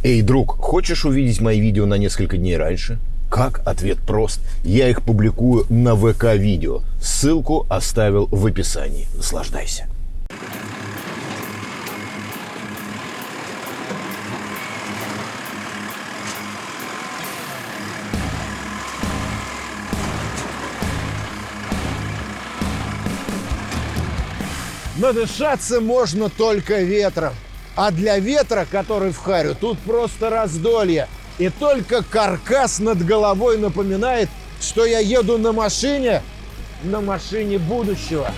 Эй, друг, хочешь увидеть мои видео на несколько дней раньше? Как? Ответ прост. Я их публикую на ВК-видео. Ссылку оставил в описании. Наслаждайся. Надышаться можно только ветром. А для ветра, который в харю, тут просто раздолье. И только каркас над головой напоминает, что я еду на машине будущего.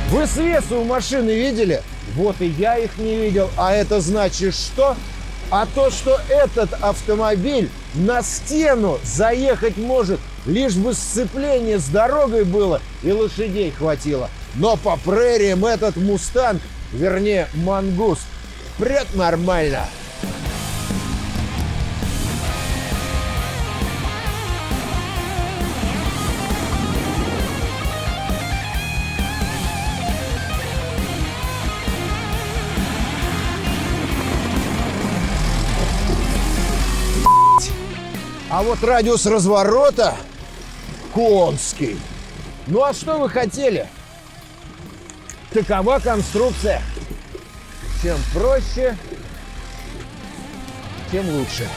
Вы свесы у машины видели? Вот и я их не видел. А это значит что? А то, что этот автомобиль на стену заехать может, лишь бы сцепление с дорогой было и лошадей хватило. Но по прериям этот мустанг, вернее мангуст, прет нормально. А вот радиус разворота конский. Ну а что вы хотели? Такова конструкция. Чем проще, тем лучше.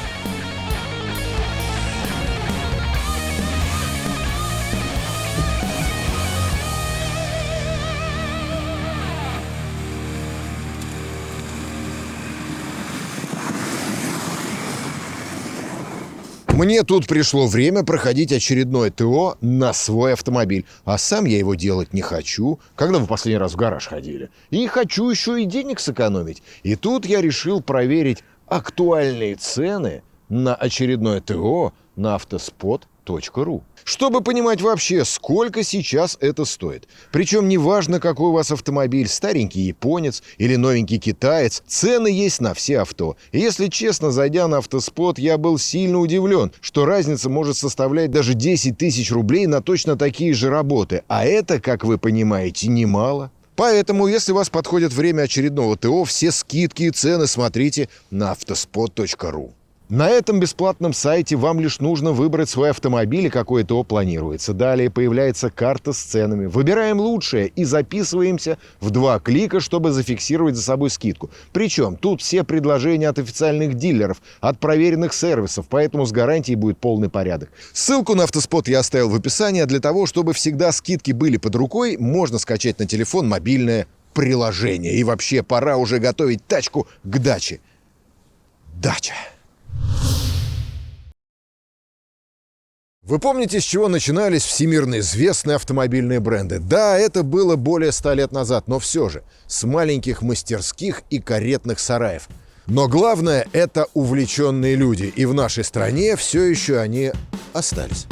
Мне тут пришло время проходить очередное ТО на свой автомобиль. А сам я его делать не хочу. Когда вы последний раз в гараж ходили? И не хочу еще и денег сэкономить. И тут я решил проверить актуальные цены на очередное ТО на автоспот.ру. Чтобы понимать вообще, сколько сейчас это стоит. Причем неважно, какой у вас автомобиль, старенький японец или новенький китаец, цены есть на все авто. И если честно, зайдя на автоспот, я был сильно удивлен, что разница может составлять даже 10 тысяч рублей на точно такие же работы. А это, как вы понимаете, немало. Поэтому, если у вас подходит время очередного ТО, все скидки и цены смотрите на автоспот.ру. На этом бесплатном сайте вам лишь нужно выбрать свой автомобиль и какое ТО планируется. Далее появляется карта с ценами. Выбираем лучшее и записываемся в 2 клика, чтобы зафиксировать за собой скидку. Причем тут все предложения от официальных дилеров, от проверенных сервисов, поэтому с гарантией будет полный порядок. Ссылку на автоспот я оставил в описании, а для того, чтобы всегда скидки были под рукой, можно скачать на телефон мобильное приложение. И вообще пора уже готовить тачку к даче. Дача. Вы помните, с чего начинались всемирно известные автомобильные бренды? Да, это было более 100 лет назад, но все же с маленьких мастерских и каретных сараев. Но главное – это увлеченные люди, и в нашей стране все еще они остались.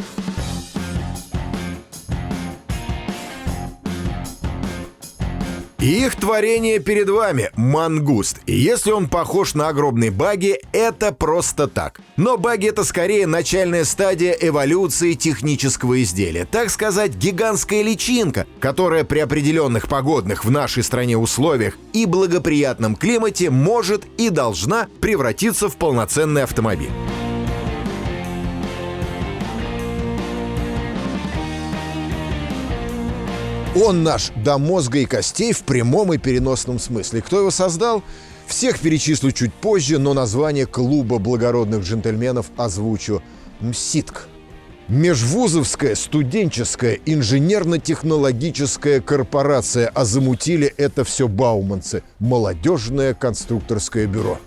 И их творение перед вами – мангуст. И если он похож на огромный багги, это просто так. Но багги – это скорее начальная стадия эволюции технического изделия. Так сказать, гигантская личинка, которая при определенных погодных в нашей стране условиях и благоприятном климате может и должна превратиться в полноценный автомобиль. Он наш до мозга и костей в прямом и переносном смысле. Кто его создал? Всех перечислю чуть позже, но название клуба благородных джентльменов озвучу. МСИТК. Межвузовская студенческая инженерно-технологическая корпорация, а замутили это все бауманцы. Молодежное конструкторское бюро.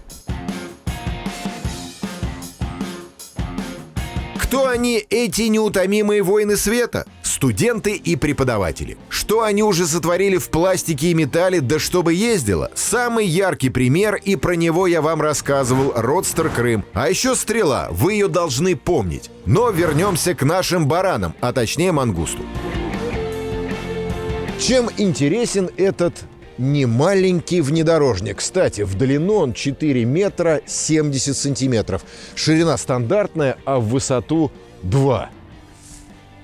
Кто они, эти неутомимые воины света? студенты и преподаватели. Что они уже сотворили в пластике и металле, да чтобы ездило? Самый яркий пример, и про него я вам рассказывал, Родстер Крым. А еще Стрела, вы ее должны помнить. Но вернемся к нашим баранам, а точнее мангусту. Чем интересен этот немаленький внедорожник? Кстати, в длину он 4 метра 70 сантиметров. Ширина стандартная, а в высоту 2.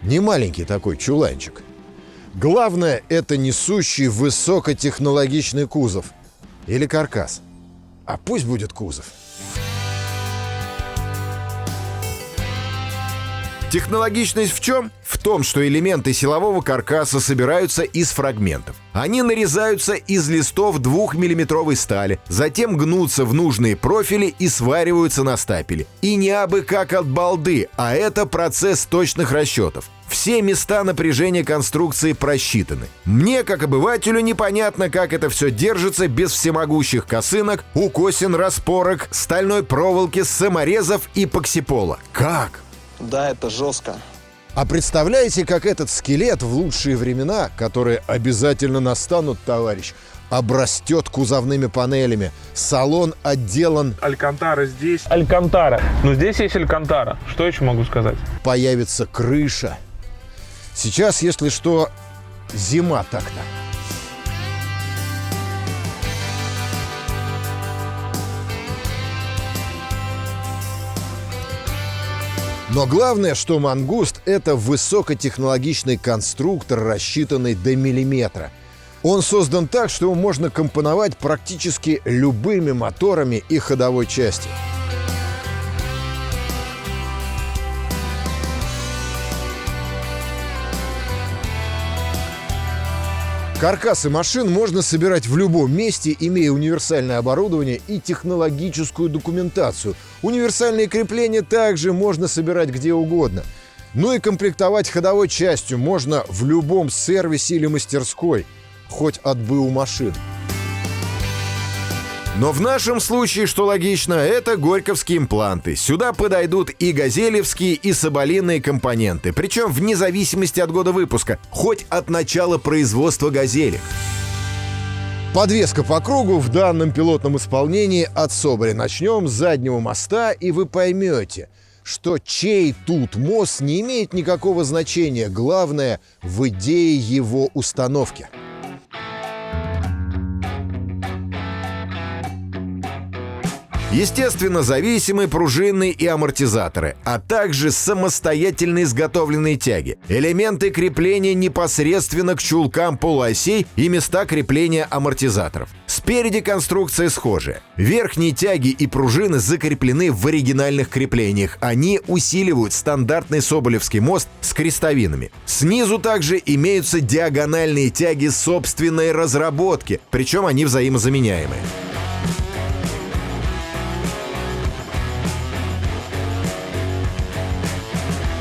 Немаленький такой чуланчик. Главное – это несущий высокотехнологичный кузов. Или каркас. А пусть будет кузов. Технологичность в чем? В том, что элементы силового каркаса собираются из фрагментов. Они нарезаются из листов 2-миллиметровой стали, затем гнутся в нужные профили и свариваются на стапеле. И не абы как от балды, а это процесс точных расчетов. Все места напряжения конструкции просчитаны. Мне, как обывателю, непонятно, как это все держится без всемогущих косынок, укосин, распорок, стальной проволоки, саморезов и поксипола. Как? Да, это жестко. А представляете, как этот скелет в лучшие времена, которые обязательно настанут, товарищ, обрастет кузовными панелями. Салон отделан... Алькантара здесь. Алькантара. Ну, здесь есть Алькантара. Что еще могу сказать? Появится крыша. Сейчас, если что, зима так-то. Но главное, что «Мангуст» — это высокотехнологичный конструктор, рассчитанный до миллиметра. Он создан так, что его можно компоновать практически любыми моторами и ходовой частью. Каркасы машин можно собирать в любом месте, имея универсальное оборудование и технологическую документацию. Универсальные крепления также можно собирать где угодно. Ну и комплектовать ходовой частью можно в любом сервисе или мастерской, хоть от БУ машин. Но в нашем случае, что логично, это горьковские импланты. Сюда подойдут и газелевские, и соболиные компоненты. Причем вне зависимости от года выпуска, хоть от начала производства газелек. Подвеска по кругу в данном пилотном исполнении от Соболя. Начнем с заднего моста, и вы поймете, что чей тут мост не имеет никакого значения. Главное в идее его установки. Естественно, зависимые пружины и амортизаторы, а также самостоятельно изготовленные тяги, элементы крепления непосредственно к чулкам полуосей и места крепления амортизаторов. Спереди конструкция схожая. Верхние тяги и пружины закреплены в оригинальных креплениях. Они усиливают стандартный соболевский мост с крестовинами. Снизу также имеются диагональные тяги собственной разработки, причем они взаимозаменяемые.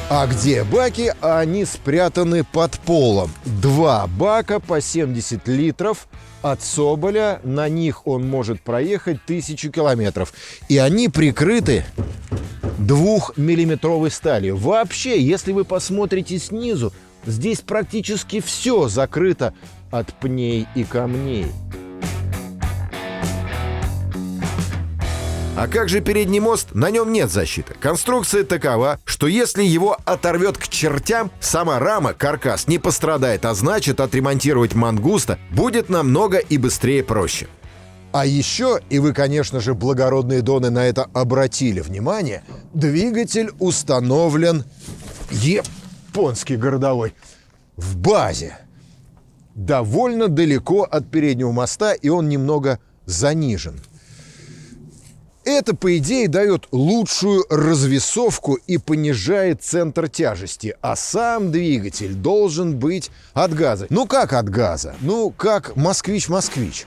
А где баки? Они спрятаны под полом. 2 бака по 70 литров от Соболя. На них он может проехать 1000 километров. И они прикрыты 2-миллиметровой сталью. Вообще, если вы посмотрите снизу, здесь практически все закрыто от пней и камней. А как же передний мост? На нем нет защиты. Конструкция такова, что если его оторвет к чертям, сама рама, каркас не пострадает, а значит, отремонтировать «Мангуста» будет намного и быстрее проще. А еще, и вы, конечно же, благородные доны на это обратили внимание, двигатель установлен японский городовой в базе. Довольно далеко от переднего моста, и он немного занижен. Это, по идее, дает лучшую развесовку и понижает центр тяжести. А сам двигатель должен быть от газа. Ну как от газа? Ну как «Москвич-Москвич».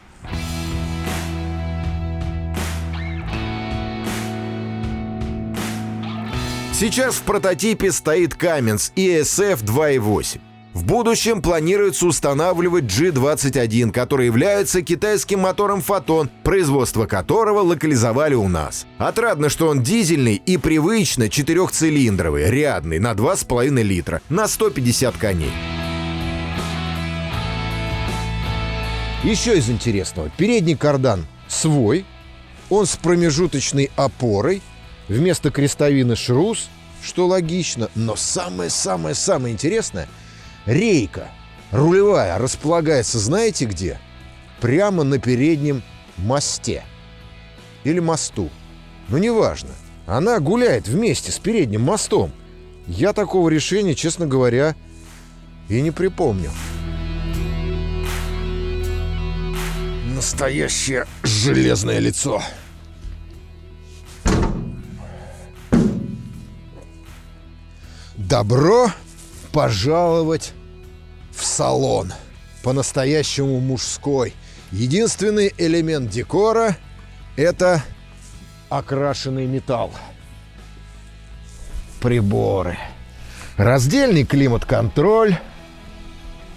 Сейчас в прототипе стоит Cummins ESF 2.8. В будущем планируется устанавливать G21, который является китайским мотором «Фотон», производство которого локализовали у нас. Отрадно, что он дизельный и привычно четырехцилиндровый, рядный, на 2,5 литра, на 150 коней. Еще из интересного. Передний кардан свой, он с промежуточной опорой, вместо крестовины шрус, что логично, но самое-самое-самое интересное — рейка рулевая располагается знаете где? Прямо на переднем мосте. Или мосту. Ну, неважно. Она гуляет вместе с передним мостом. Я такого решения, честно говоря, и не припомню. Настоящее железное лицо. Добро пожаловать в салон. По-настоящему мужской. Единственный элемент декора — это окрашенный металл. Приборы. Раздельный климат-контроль.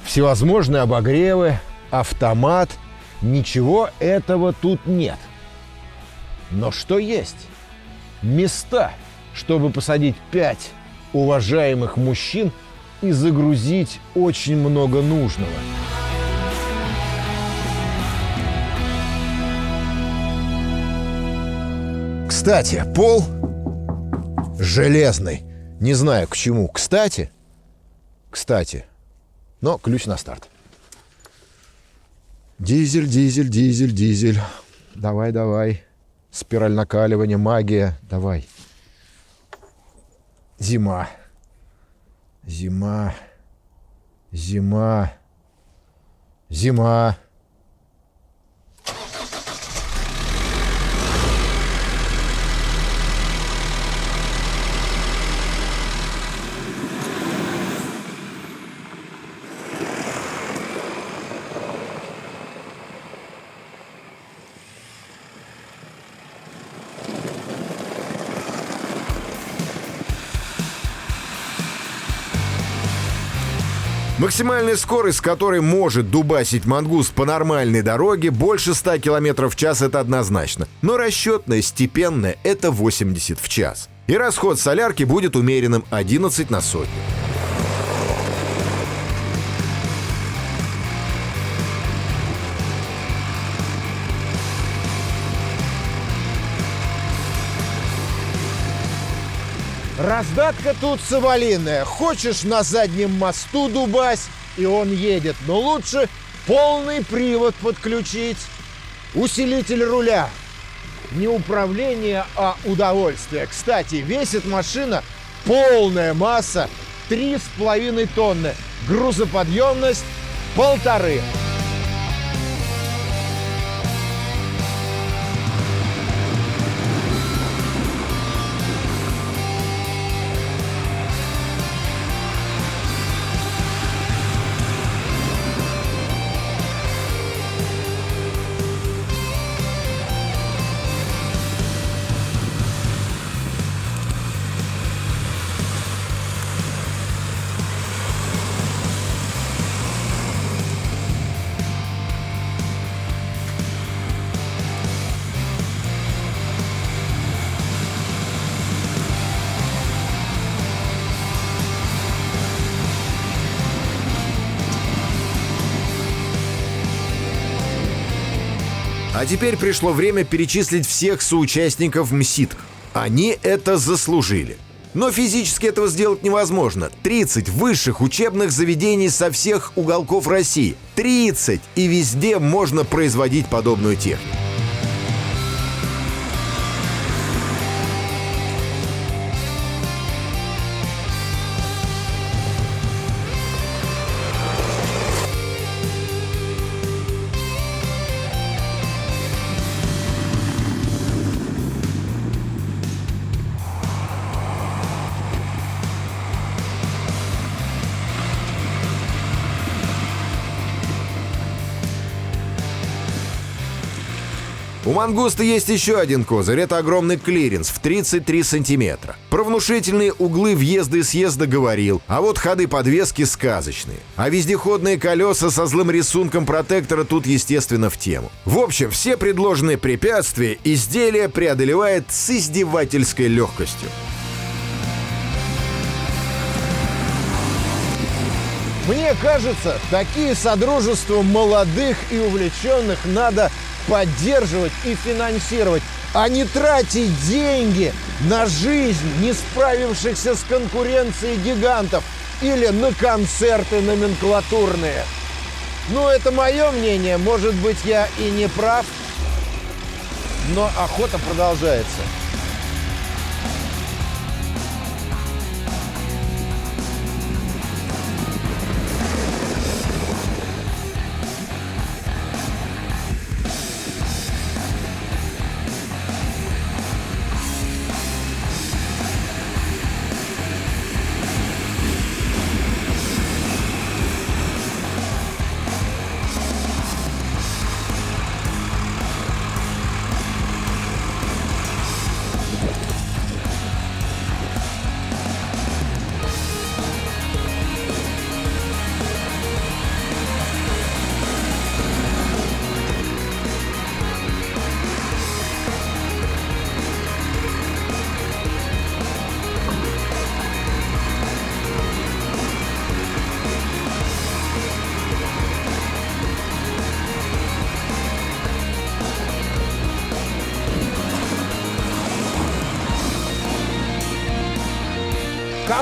Всевозможные обогревы. Автомат. Ничего этого тут нет. Но что есть? Места, чтобы посадить 5 уважаемых мужчин и загрузить очень много нужного. Кстати, пол железный. Не знаю, к чему. Кстати, но ключ на старт. Дизель, дизель, дизель, дизель. Давай, давай. Спираль накаливания, магия. Давай. Зима. Зима. Зима. Зима. Максимальная скорость, с которой может дубасить «Мангуст» по нормальной дороге, больше 100 км в час — это однозначно. Но расчетная, степенная — это 80 в час. И расход солярки будет умеренным — 11 на сотню. Раздатка тут соболиная. Хочешь на заднем мосту дубась, и он едет. Но лучше полный привод подключить. Усилитель руля. Не управление, а удовольствие. Кстати, весит машина полная масса 3,5 тонны. Грузоподъемность 1,5. А теперь пришло время перечислить всех соучастников МСИТ. Они это заслужили. Но физически этого сделать невозможно. 30 высших учебных заведений со всех уголков России. 30! И везде можно производить подобную технику. У «Мангуста» есть еще один козырь. Это огромный клиренс в 33 сантиметра. Про внушительные углы въезда и съезда говорил, а вот ходы подвески сказочные. А вездеходные колеса со злым рисунком протектора тут, естественно, в тему. В общем, все предложенные препятствия изделие преодолевает с издевательской легкостью. Мне кажется, такие содружества молодых и увлеченных надо поддерживать и финансировать, а не тратить деньги на жизнь не справившихся с конкуренцией гигантов или на концерты номенклатурные. Ну, это мое мнение, может быть, я и не прав, но охота продолжается.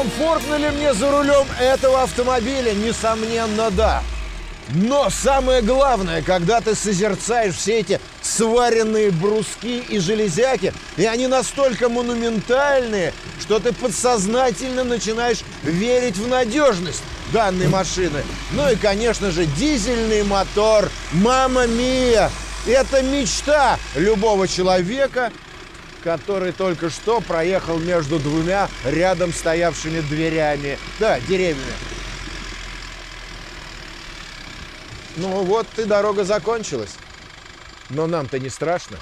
Комфортно ли мне за рулем этого автомобиля? Несомненно, да. Но самое главное, когда ты созерцаешь все эти сваренные бруски и железяки, и они настолько монументальные, что ты подсознательно начинаешь верить в надежность данной машины. Ну и, конечно же, дизельный мотор. Мамма мия! Это мечта любого человека, который только что проехал между двумя рядом стоявшими дверями. Да, деревьями. Ну вот и дорога закончилась. Но нам-то не страшно.